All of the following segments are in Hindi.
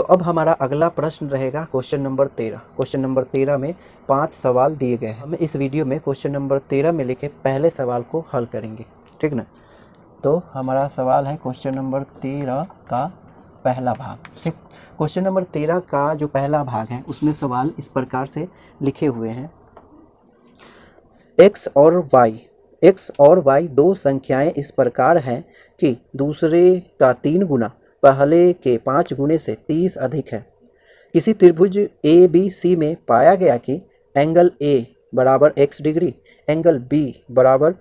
अब हमारा अगला प्रश्न रहेगा क्वेश्चन नंबर 13। क्वेश्चन नंबर 13 में 5 सवाल दिए गए हैं। हम इस वीडियो में क्वेश्चन नंबर 13 में लिखे पहले सवाल को हल करेंगे, ठीक ना। तो हमारा सवाल है क्वेश्चन नंबर 13 का पहला भाग, ठीक। क्वेश्चन नंबर 13 का जो पहला भाग है उसमें सवाल इस प्रकार से लिखे हुए हैं। x और y दो संख्याएं इस प्रकार हैं कि दूसरे का 3 गुना पहले के 5 गुने से 30 अधिक है। किसी त्रिभुज ABC में पाया गया कि एंगल A बराबर x डिग्री, एंगल B बराबर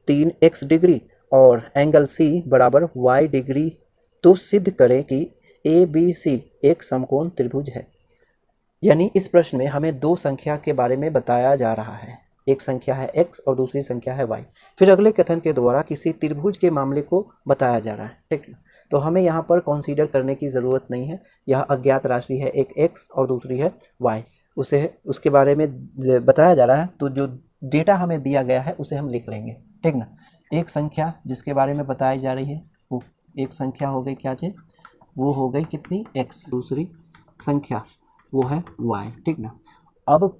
3x डिग्री और एंगल C बराबर y डिग्री, तो सिद्ध करें कि ABC एक समकोण त्रिभुज है। यानी इस प्रश्न में हमें दो संख्या के बारे में बताया जा रहा है, एक संख्या है x और दूसरी संख्या है y। फिर अगले कथन के द्वारा किसी त्रिभुज के मामले को बताया जा रहा है, ठीक है। तो हमें यहाँ पर कंसीडर करने की ज़रूरत नहीं है। यह अज्ञात राशि है, एक x और दूसरी है y, उसके बारे में बताया जा रहा है। तो जो डेटा हमें दिया गया है उसे हम लिख लेंगे, ठीक ना। एक संख्या जिसके बारे में बताई जा रही है वो एक संख्या हो गई, क्या चीज़, वो हो गई कितनी, x। दूसरी संख्या वो है y, ठीक ना। अब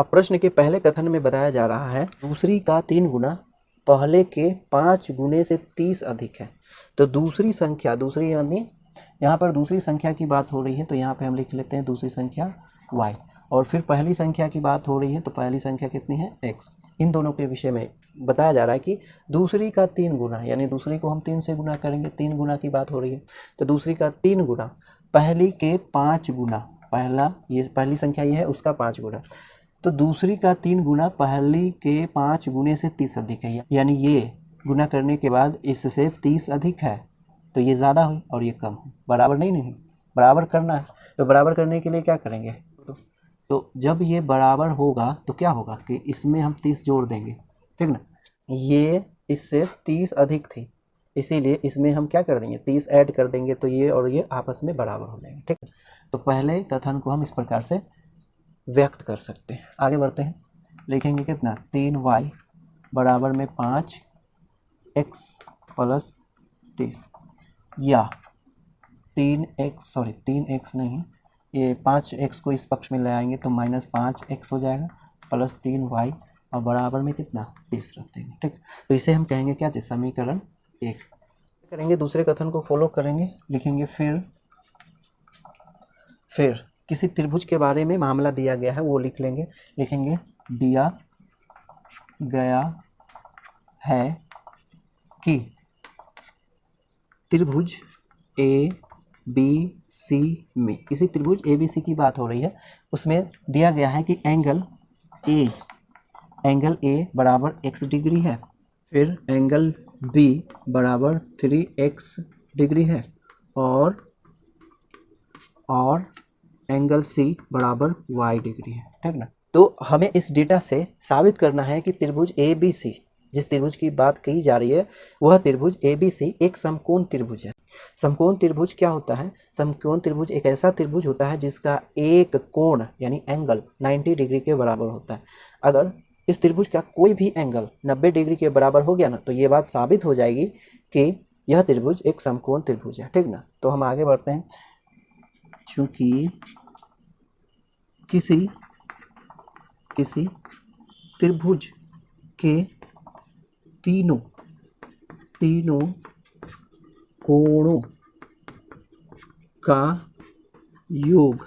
प्रश्न के पहले कथन में बताया जा रहा है दूसरी का 3 गुना पहले के 5 गुने से 30 अधिक है। तो दूसरी संख्या, दूसरी यानी यहाँ पर दूसरी संख्या की बात हो रही है, तो यहाँ पे हम लिख लेते हैं दूसरी संख्या y। और फिर पहली संख्या की बात हो रही है, तो पहली संख्या कितनी है, x। इन दोनों के विषय में बताया जा रहा है कि दूसरी का 3 गुना, यानी दूसरी को हम 3 से गुना करेंगे, 3 गुना की बात हो रही है। तो दूसरी का 3 गुना पहली के 5 गुना, पहली संख्या ये है, उसका 5 गुना। तो दूसरी का 3 गुना पहली के 5 गुने से 30 अधिक है, यानी ये गुना करने के बाद इससे 30 अधिक है, तो ये ज़्यादा हुई और ये कम हुई। बराबर नहीं, बराबर करना है। तो बराबर करने के लिए क्या करेंगे, तो जब ये बराबर होगा तो क्या होगा कि इसमें हम 30 जोड़ देंगे, ठीक ना। ये इससे 30 अधिक थी, इसीलिए इसमें हम क्या कर देंगे, 30 ऐड कर देंगे, तो ये और ये आपस में बराबर हो जाएंगे, ठीक है। तो पहले कथन को हम इस प्रकार से व्यक्त कर सकते हैं। आगे बढ़ते हैं, लिखेंगे कितना, 3y बराबर में 5x प्लस 30, या 3x नहीं, ये 5x को इस पक्ष में ले आएंगे तो -5x हो जाएगा, प्लस 3y और बराबर में कितना, 30 रख देंगे, ठीक। तो इसे हम कहेंगे क्या चीज़, समीकरण 1 करेंगे। दूसरे कथन को फॉलो करेंगे, लिखेंगे फिर किसी त्रिभुज के बारे में मामला दिया गया है वो लिख लेंगे। लिखेंगे दिया गया है कि त्रिभुज ABC में, किसी त्रिभुज ABC की बात हो रही है, उसमें दिया गया है कि एंगल A बराबर x डिग्री है, फिर एंगल B बराबर 3x डिग्री है, और एंगल C बराबर y डिग्री है, ठीक ना। तो हमें इस डेटा से साबित करना है कि त्रिभुज ABC, जिस त्रिभुज की बात की जा रही है वह त्रिभुज ABC एक समकोण त्रिभुज है। समकोण त्रिभुज क्या होता है, समकोण त्रिभुज एक ऐसा त्रिभुज होता है जिसका एक कोण यानी एंगल 90 डिग्री के बराबर होता है। अगर इस त्रिभुज का कोई भी एंगल 90 डिग्री के बराबर हो गया ना, तो ये बात साबित हो जाएगी कि यह त्रिभुज एक समकोण त्रिभुज है, ठीक ना। तो हम आगे बढ़ते हैं। चूंकि किसी त्रिभुज के तीनों कोणों का योग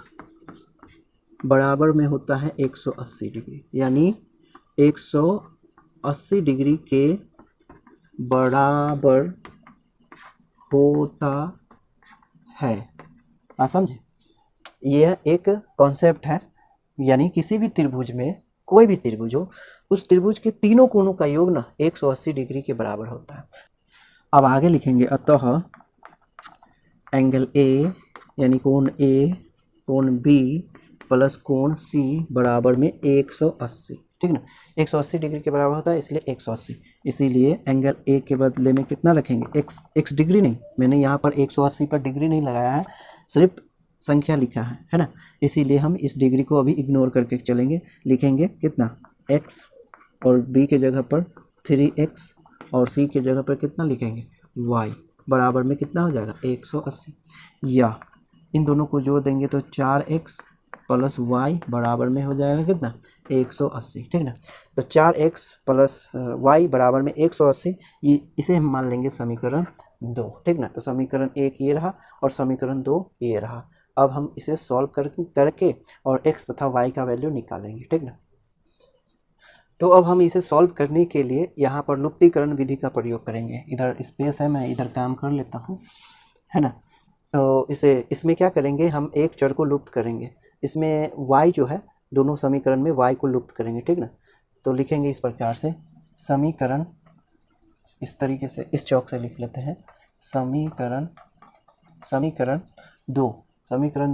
बराबर में होता है 180 डिग्री, यानी 180 डिग्री के बराबर होता है। समझे, यह एक कॉन्सेप्ट है, यानी किसी भी त्रिभुज में, कोई भी त्रिभुज हो, उस त्रिभुज के तीनों कोणों का योग ना 180 डिग्री के बराबर होता है। अब आगे लिखेंगे, अतः एंगल A यानी कोण A, कोण B प्लस कोण C बराबर में 180, ठीक ना। 180 डिग्री के बराबर होता है, इसलिए 180। इसीलिए एंगल A के बदले में कितना रखेंगे, x डिग्री नहीं, मैंने यहाँ पर 180 पर डिग्री नहीं लगाया है, सिर्फ संख्या लिखा है ना। इसीलिए हम इस डिग्री को अभी इग्नोर करके चलेंगे। लिखेंगे कितना, x, और b के जगह पर 3x और c के जगह पर कितना लिखेंगे, y। बराबर में कितना हो जाएगा 180, या इन दोनों को जोड़ देंगे तो 4x प्लस वाई बराबर में हो जाएगा कितना 180, ठीक ना। तो 4x प्लस वाई बराबर में 180, ये इसे हम मान लेंगे समीकरण 2, ठीक ना। तो समीकरण 1 ये रहा और समीकरण 2 ये रहा। अब हम इसे सॉल्व करके और x तथा y का वैल्यू निकालेंगे, ठीक ना। तो अब हम इसे सॉल्व करने के लिए यहाँ पर लुप्तीकरण विधि का प्रयोग करेंगे। इधर स्पेस है, मैं इधर काम कर लेता हूँ, है ना। तो इसमें क्या करेंगे, हम एक चर को लुप्त करेंगे। इसमें y जो है, दोनों समीकरण में y को लुप्त करेंगे, ठीक ना। तो लिखेंगे इस प्रकार से, समीकरण इस तरीके से, इस चौक से लिख लेते हैं, समीकरण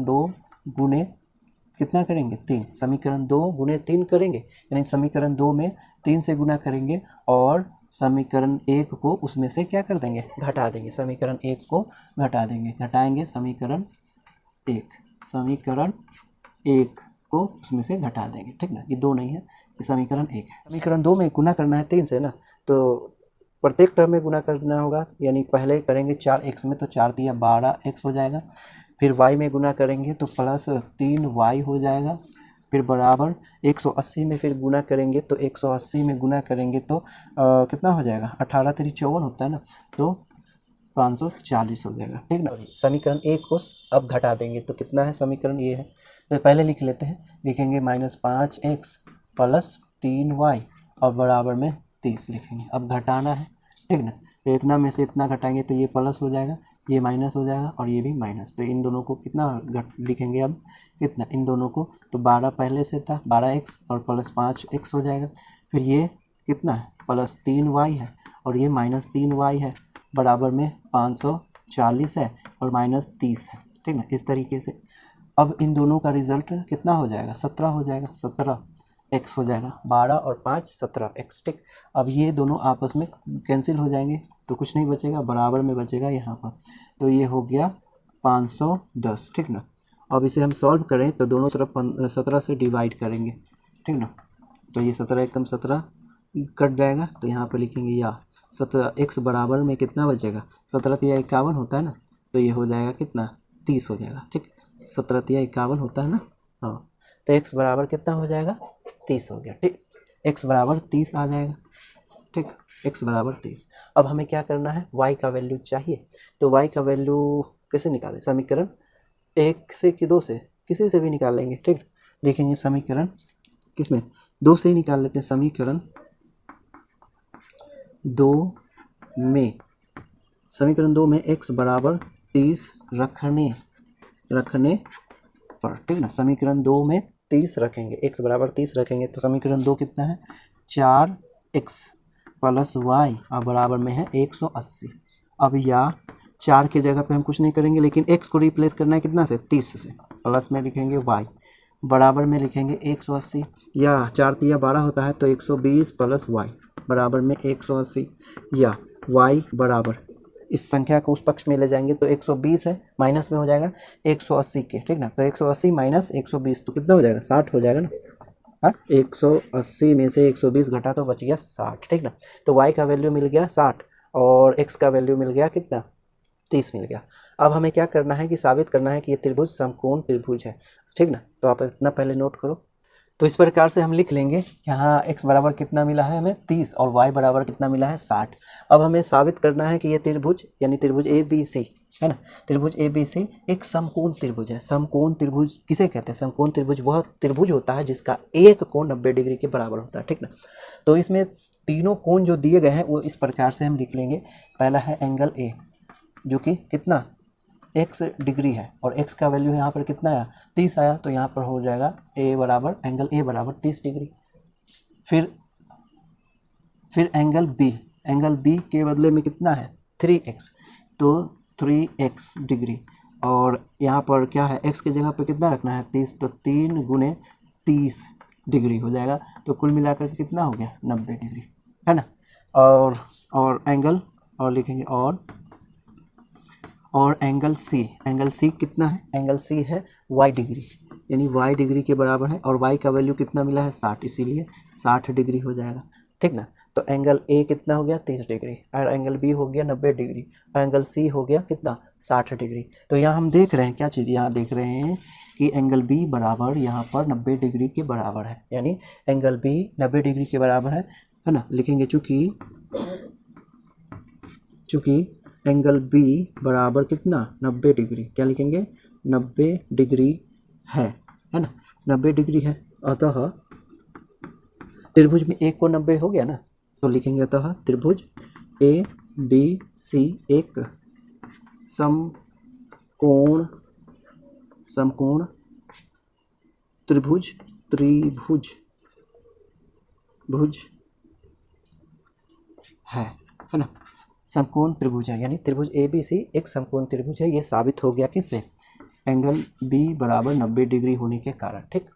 दो गुने कितना करेंगे 3, समीकरण 2 गुने 3 करेंगे, यानी समीकरण 2 में 3 से गुना करेंगे और समीकरण 1 को उसमें से क्या कर देंगे, घटा देंगे। समीकरण 1 को घटा देंगे, घटाएंगे समीकरण 1 को उसमें से घटा देंगे, ठीक ना। ये 2 नहीं है, ये समीकरण 1 है। समीकरण 2 में गुना करना है 3 से ना, तो प्रत्येक टर्म में गुना करना होगा। यानी पहले करेंगे 4x में, तो 4 दिया 12x हो जाएगा। फिर y में गुना करेंगे तो प्लस 3y हो जाएगा। फिर बराबर 180 में फिर गुना करेंगे, तो 180 में गुना करेंगे तो कितना हो जाएगा, 18 3 54 होता है ना, तो 540 हो जाएगा, ठीक ना। समीकरण 1 को अब घटा देंगे तो कितना है, समीकरण ये है। तो पहले लिख लेते हैं, लिखेंगे -5x प्लस 3y और बराबर में 30 लिखेंगे। अब घटाना है, ठीक ना। तो इतना में से इतना घटाएंगे तो ये प्लस हो जाएगा, ये माइनस हो जाएगा और ये भी माइनस। तो इन दोनों को कितना लिखेंगे, अब कितना, इन दोनों को, तो 12 पहले से था, 12x और प्लस 5x हो जाएगा। फिर ये कितना है, प्लस 3y है और ये माइनस 3y है, बराबर में 540 है और माइनस 30 है, ठीक ना। इस तरीके से अब इन दोनों का रिजल्ट कितना हो जाएगा, 17 हो जाएगा, 17x हो जाएगा, 12 और 5 17x, ठीक। अब ये दोनों आपस में कैंसिल हो जाएंगे तो कुछ नहीं बचेगा, बराबर में बचेगा यहाँ पर। तो ये हो गया 510, ठीक ना। अब इसे हम सॉल्व करें तो दोनों तरफ 17 से डिवाइड करेंगे, ठीक ना। तो ये 17 एकम 17 कट जाएगा, तो यहाँ पर लिखेंगे या 17x बराबर में कितना बचेगा, 17 या 51 होता है ना, तो ये हो जाएगा कितना 30 हो जाएगा, ठीक। 17 या 51 होता है ना, हाँ। तो x बराबर कितना हो जाएगा 30 हो गया, ठीक। x बराबर 30 आ जाएगा, ठीक, x बराबर 30। अब हमें क्या करना है, y का वैल्यू चाहिए। तो y का वैल्यू कैसे निकालें, समीकरण 1 से कि 2 से, किसी से भी निकाल लेंगे, ठीक। लिखेंगे समीकरण किसमें, 2 से ही निकाल लेते हैं। समीकरण 2 में x बराबर 30 रखने पर, ठीक ना। समीकरण 2 में 30 रखेंगे, x बराबर 30 रखेंगे तो समीकरण 2 कितना है, 4x प्लस y और बराबर में है 180। अब या 4 की जगह पे हम कुछ नहीं करेंगे, लेकिन x को रिप्लेस करना है कितना से, 30 से, प्लस में लिखेंगे y बराबर में लिखेंगे 180, या 4 तिया 12 होता है तो 120 प्लस y बराबर में 180, या y बराबर इस संख्या को उस पक्ष में ले जाएंगे तो 120 है, माइनस में हो जाएगा 180 के, ठीक ना। तो 180 माइनस 120 तो कितना हो जाएगा, 60 हो जाएगा ना। हाँ, 180 में से 120 घटा तो बच गया 60, ठीक ना। तो y का वैल्यू मिल गया 60 और x का वैल्यू मिल गया कितना, 30 मिल गया। अब हमें क्या करना है कि साबित करना है कि ये त्रिभुज समकोण त्रिभुज है, ठीक ना। तो आप इतना पहले नोट करो। तो इस प्रकार से हम लिख लेंगे, यहाँ x बराबर कितना मिला है हमें 30 और y बराबर कितना मिला है 60। अब हमें साबित करना है कि ये त्रिभुज यानी त्रिभुज ABC है ना, त्रिभुज ABC एक समकोण त्रिभुज है। समकोण त्रिभुज किसे कहते हैं, समकोण त्रिभुज वह त्रिभुज होता है जिसका एक कोण 90 डिग्री के बराबर होता है, ठीक ना। तो इसमें तीनों कोण जो दिए गए हैं वो इस प्रकार से हम लिख लेंगे। पहला है एंगल A जो कि कितना x डिग्री है और x का वैल्यू यहाँ पर कितना आया 30 आया, तो यहाँ पर हो जाएगा एंगल A बराबर 30 डिग्री। फिर एंगल B के बदले में कितना है 3x, तो 3x डिग्री, और यहाँ पर क्या है x की जगह पर कितना रखना है 30, तो 3 गुने 30 डिग्री हो जाएगा। तो कुल मिलाकर कितना हो गया 90 डिग्री, है ना। और एंगल और लिखेंगे और एंगल C कितना है, एंगल C है y डिग्री, यानी y डिग्री के बराबर है और y का वैल्यू कितना मिला है 60, इसीलिए 60 डिग्री हो जाएगा, ठीक ना। तो एंगल ए कितना हो गया 30 डिग्री, और एंगल बी हो गया 90 डिग्री, और एंगल सी हो गया कितना 60 डिग्री। तो यहाँ हम देख रहे हैं क्या चीज़, यहाँ देख रहे हैं कि एंगल बी बराबर यहाँ पर 90 डिग्री के बराबर है, यानी एंगल बी 90 डिग्री के बराबर है ना। लिखेंगे चूँकि एंगल बी बराबर कितना 90 डिग्री, क्या लिखेंगे 90 डिग्री है ना, 90 डिग्री है। अतः त्रिभुज में एक को 90 हो गया ना, तो लिखेंगे अतः त्रिभुज ए बी सी एक समकोण त्रिभुज है ना, समकोण त्रिभुज है, यानी त्रिभुज ए बी सी एक समकोण त्रिभुज है। ये साबित हो गया किससे, एंगल बी बराबर 90 डिग्री होने के कारण। ठीक।